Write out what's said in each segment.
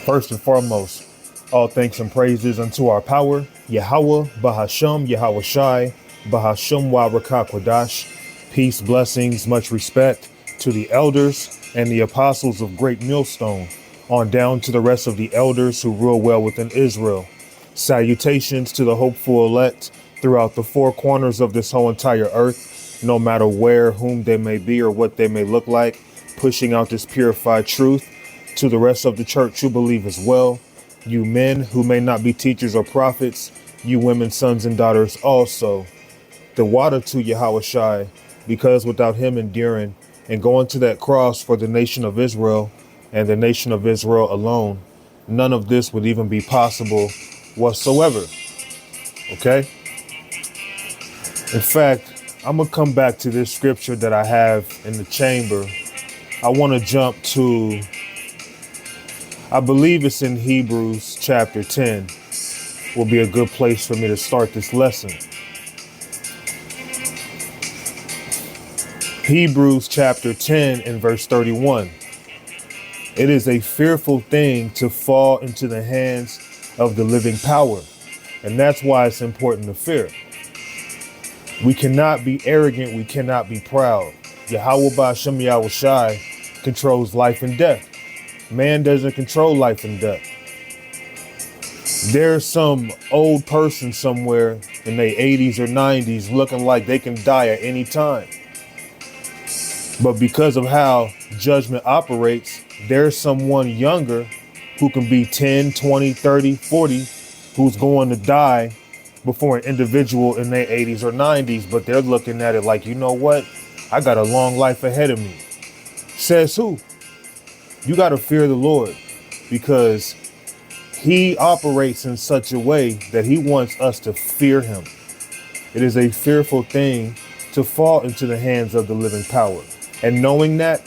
First and foremost, all thanks and praises unto our power, Yahweh, Bahasham, Yahweh Shai, Bahasham Wa Rakah Kwadash. Peace, blessings, much respect to the elders and the apostles of Great Millstone, on down to the rest of the elders who rule well within Israel. Salutations to the hopeful elect throughout the four corners of this whole entire earth, no matter where, whom they may be, or what they may look like, pushing out this purified truth. To the rest of the church who believe as well, you men who may not be teachers or prophets, you women, sons and daughters also. The water to Yahweh Shai, because without him enduring and going to that cross for the nation of Israel and the nation of Israel alone, none of this would even be possible whatsoever. Okay? In fact, I'm going to come back to this scripture that I have in the chamber. I want to jump to, I believe it's in Hebrews chapter 10, will be a good place for me to start this lesson. Hebrews chapter 10 and verse 31. It is a fearful thing to fall into the hands of the living power. And that's why it's important to fear. We cannot be arrogant. We cannot be proud. Yahweh Ba'ashem Yahweh Shai controls life and death. Man doesn't control life and death. There's some old person somewhere in their 80s or 90s looking like they can die at any time. But because of how judgment operates, there's someone younger who can be 10, 20, 30, 40, who's going to die before an individual in their 80s or 90s. But they're looking at it like, you know what? I got a long life ahead of me. Says who? You got to fear the Lord, because he operates in such a way that he wants us to fear him. It is a fearful thing to fall into the hands of the living power. And knowing that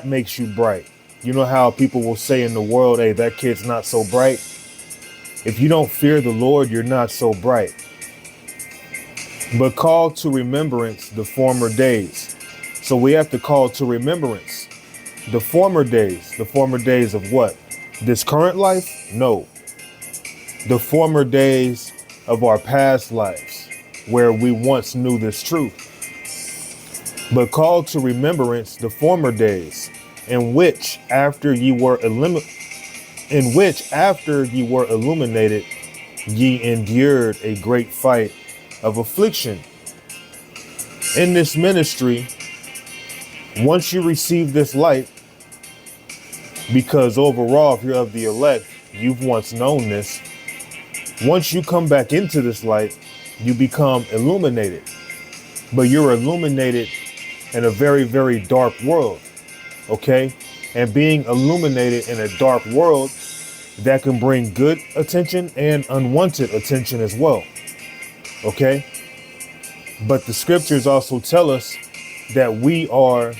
makes you bright. You know how people will say in the world, hey, that kid's not so bright. If you don't fear the Lord, you're not so bright. But call to remembrance the former days. So we have to call to remembrance the former days. The former days of what? This current life? No. The former days of our past lives, where we once knew this truth. But call to remembrance the former days, in which after ye were illuminated, ye endured a great fight of affliction. In this ministry, once you receive this light, because overall, if you're of the elect, you've once known this. Once you come back into this light, you become illuminated. But you're illuminated in a very, very dark world. Okay? And being illuminated in a dark world, that can bring good attention and unwanted attention as well. Okay? But the scriptures also tell us that we are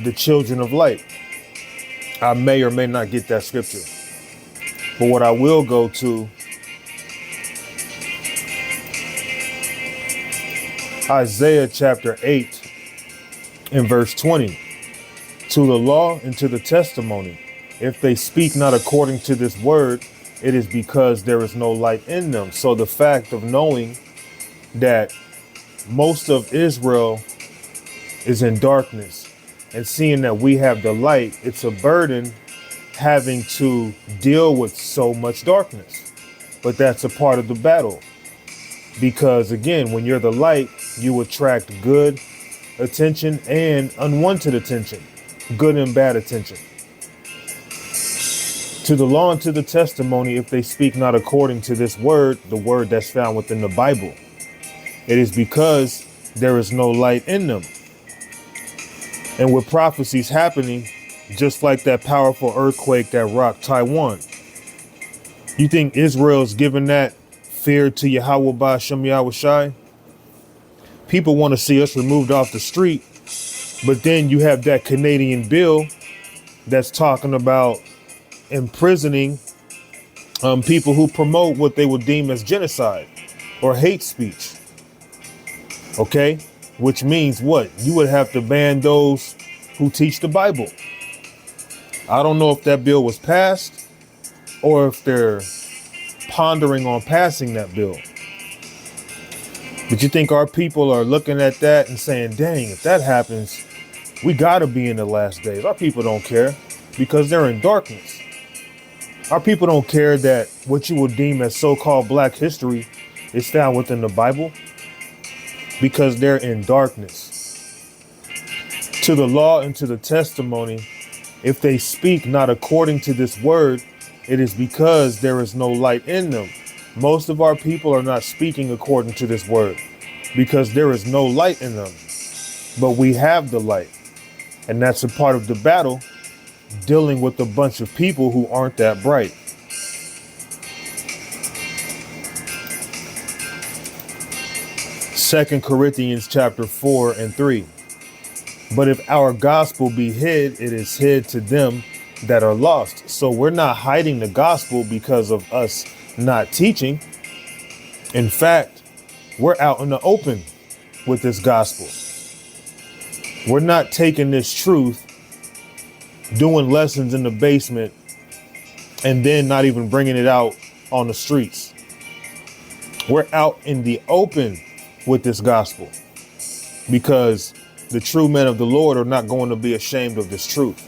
the children of light. I may or may not get that scripture. But what I will go to, Isaiah chapter 8 and verse 20. To the law and to the testimony, if they speak not according to this word, it is because there is no light in them. So the fact of knowing that most of Israel is in darkness, and seeing that we have the light, it's a burden having to deal with so much darkness. But that's a part of the battle. Because again, when you're the light, you attract good attention and unwanted attention, good and bad attention. To the law and to the testimony, if they speak not according to this word, the word that's found within the Bible, it is because there is no light in them. And with prophecies happening, just like that powerful earthquake that rocked Taiwan, you think Israel's giving that fear to Yahweh Ba'ashem Yahweh Shai? People want to see us removed off the street, but then you have that Canadian bill that's talking about imprisoning people who promote what they would deem as genocide or hate speech. Okay? Which means what? You would have to ban those who teach the Bible. I don't know if that bill was passed or if they're pondering on passing that bill. But you think our people are looking at that and saying, dang, if that happens, we got to be in the last days. Our people don't care because they're in darkness. Our people don't care that what you would deem as so-called Black history is found within the Bible because they're in darkness. To the law and to the testimony, if they speak not according to this word, it is because there is no light in them. Most of our people are not speaking according to this word because there is no light in them. But we have the light. And that's a part of the battle, dealing with a bunch of people who aren't that bright. Second Corinthians chapter 4 and 3. But if our gospel be hid, it is hid to them that are lost. So we're not hiding the gospel because of us not teaching. In fact, we're out in the open with this gospel. We're not taking this truth, doing lessons in the basement, and then not even bringing it out on the streets. We're out in the open with this gospel because the true men of the Lord are not going to be ashamed of this truth.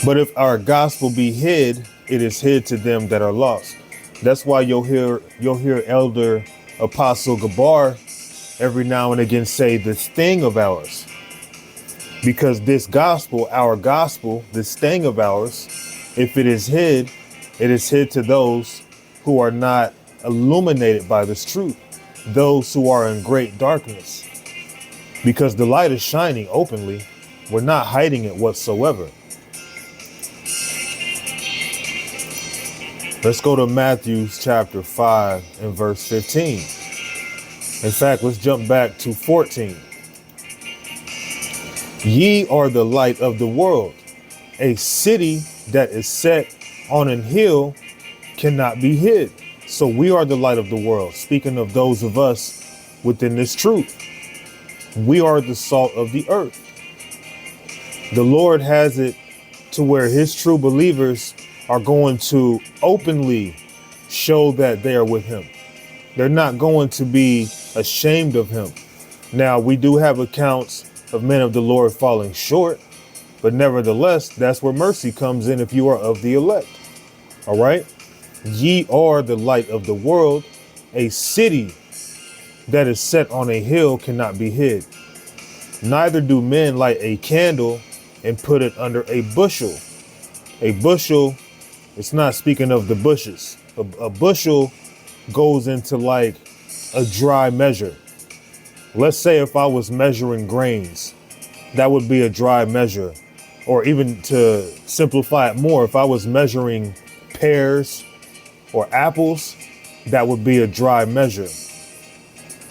But if our gospel be hid, it is hid to them that are lost. That's why you'll hear Elder Apostle Gabar every now and again say this thing of ours. Because this gospel, our gospel, this thing of ours, if it is hid to those who are not illuminated by this truth, those who are in great darkness. Because the light is shining openly. We're not hiding it whatsoever. Let's go to Matthew chapter 5 and verse 15. In fact, let's jump back to 14. Ye are the light of the world. A city that is set on an hill cannot be hid. So we are the light of the world. Speaking of those of us within this truth, we are the salt of the earth. The Lord has it to where his true believers are going to openly show that they are with him. They're not going to be ashamed of him. Now, we do have accounts of men of the Lord falling short, but nevertheless, that's where mercy comes in if you are of the elect. All right. Ye are the light of the world. A city that is set on a hill cannot be hid. Neither do men light a candle and put it under a bushel. A bushel, it's not speaking of the bushes. A bushel goes into like a dry measure. Let's say if I was measuring grains, that would be a dry measure. Or even to simplify it more, if I was measuring pears or apples, that would be a dry measure.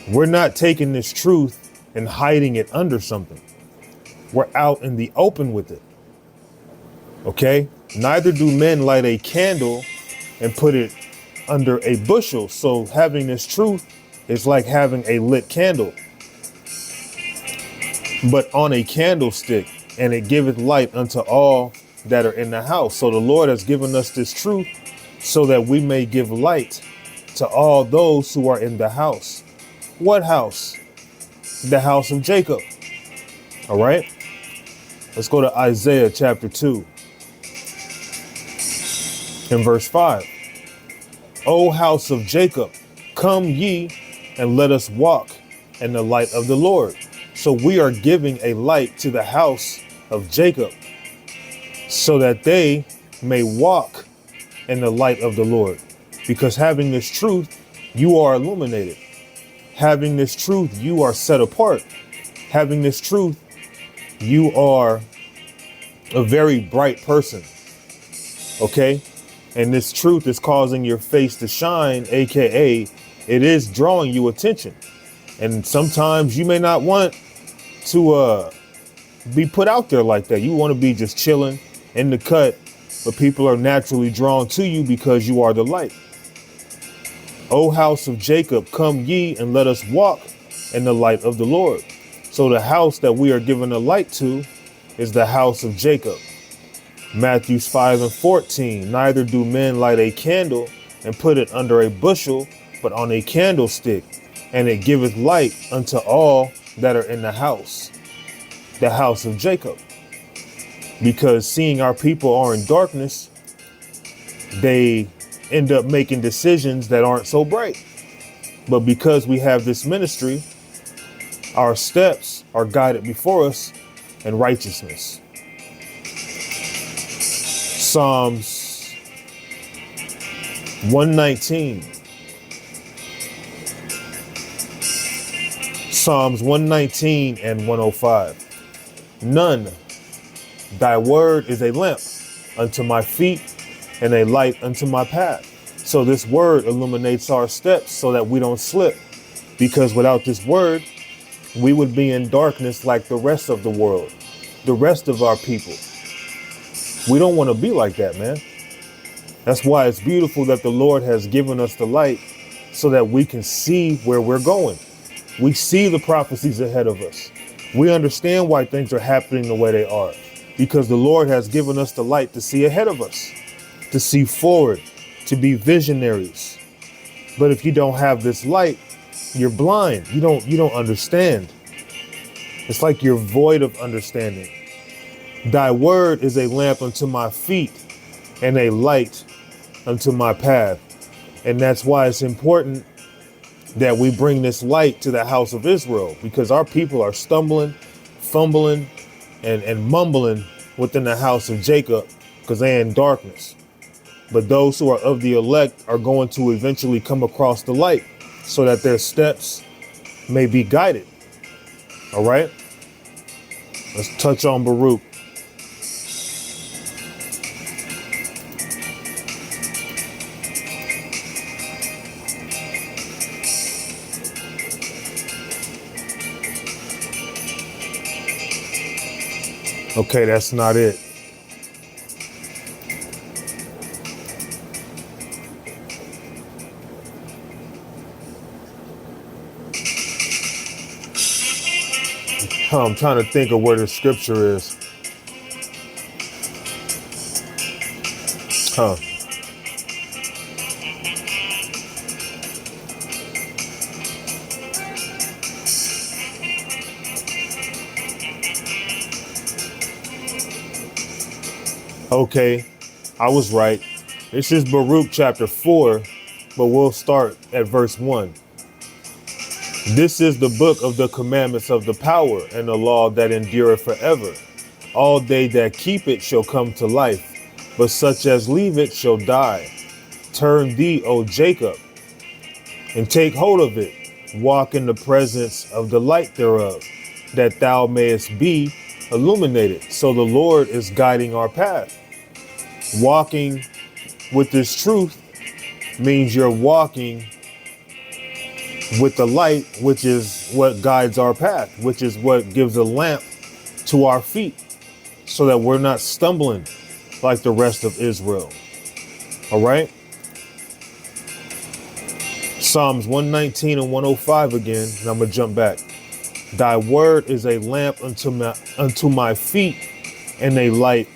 We're not taking this truth and hiding it under something. We're out in the open with it. Okay? Neither do men light a candle and put it under a bushel. So having this truth is like having a lit candle, but on a candlestick, and it giveth light unto all that are in the house. So the Lord has given us this truth so that we may give light to all those who are in the house. What house? The house of Jacob. All right. Let's go to Isaiah chapter 2 and verse 5. O house of Jacob, come ye and let us walk in the light of the Lord. So we are giving a light to the house of Jacob so that they may walk in the light of the Lord. Because having this truth, you are illuminated. Having this truth, you are set apart. Having this truth, you are a very bright person. Okay? And this truth is causing your face to shine, aka it is drawing you attention. And sometimes you may not want to be put out there like that. You want to be just chilling in the cut, but people are naturally drawn to you because you are the light. O house of Jacob, come ye and let us walk in the light of the Lord. So the house that we are giving a light to is the house of Jacob. Matthew 5:14, neither do men light a candle and put it under a bushel, but on a candlestick, and it giveth light unto all that are in the house of Jacob. Because seeing our people are in darkness, they end up making decisions that aren't so bright. But because we have this ministry, our steps are guided before us in righteousness. Psalms 119. Psalms 119 and 105. None, thy word is a lamp unto my feet and a light unto my path. So this word illuminates our steps so that we don't slip. Because without this word, we would be in darkness like the rest of the world, the rest of our people. We don't want to be like that, man. That's why it's beautiful that the Lord has given us the light so that we can see where we're going. We see the prophecies ahead of us. We understand why things are happening the way they are, because the Lord has given us the light to see ahead of us, to see forward, to be visionaries. But if you don't have this light, you're blind. You don't understand. It's like you're void of understanding. Thy word is a lamp unto my feet and a light unto my path. And that's why it's important that we bring this light to the house of Israel, because our people are stumbling, fumbling, and mumbling within the house of Jacob because they're in darkness. But those who are of the elect are going to eventually come across the light so that their steps may be guided. All right? Let's touch on Baruch. Okay, that's not it. I'm trying to think of where the scripture is. Okay, I was right. This is Baruch chapter 4, but we'll start at verse 1. This is the book of the commandments of the power and the law that endureth forever. All they that keep it shall come to life, but such as leave it shall die. Turn thee, O Jacob, and take hold of it. Walk in the presence of the light thereof, that thou mayest be illuminated. So the Lord is guiding our path. Walking with this truth means you're walking with the light, which is what guides our path, which is what gives a lamp to our feet so that we're not stumbling like the rest of Israel. All right. Psalms 119 and 105 again, and I'm going to jump back. Thy word is a lamp unto my feet and a light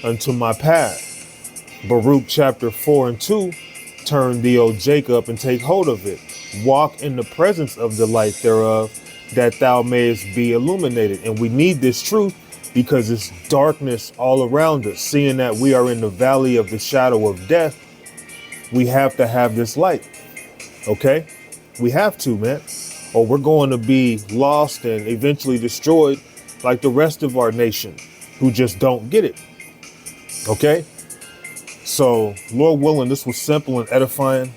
unto my path. Baruch chapter 4 and 2, turn thee, O Jacob, and take hold of it. Walk in the presence of the light thereof, that thou mayest be illuminated. And we need this truth because it's darkness all around us. Seeing that we are in the valley of the shadow of death, we have to have this light. Okay? We have to, man. Or we're going to be lost and eventually destroyed like the rest of our nation who just don't get it. Okay? So, Lord willing, this was simple and edifying.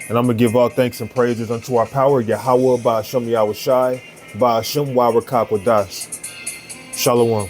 And I'm going to give all thanks and praises unto our power, Yahweh, Ba'ashem Yahushai, Ba'ashem Warakak Wadash. Shalom.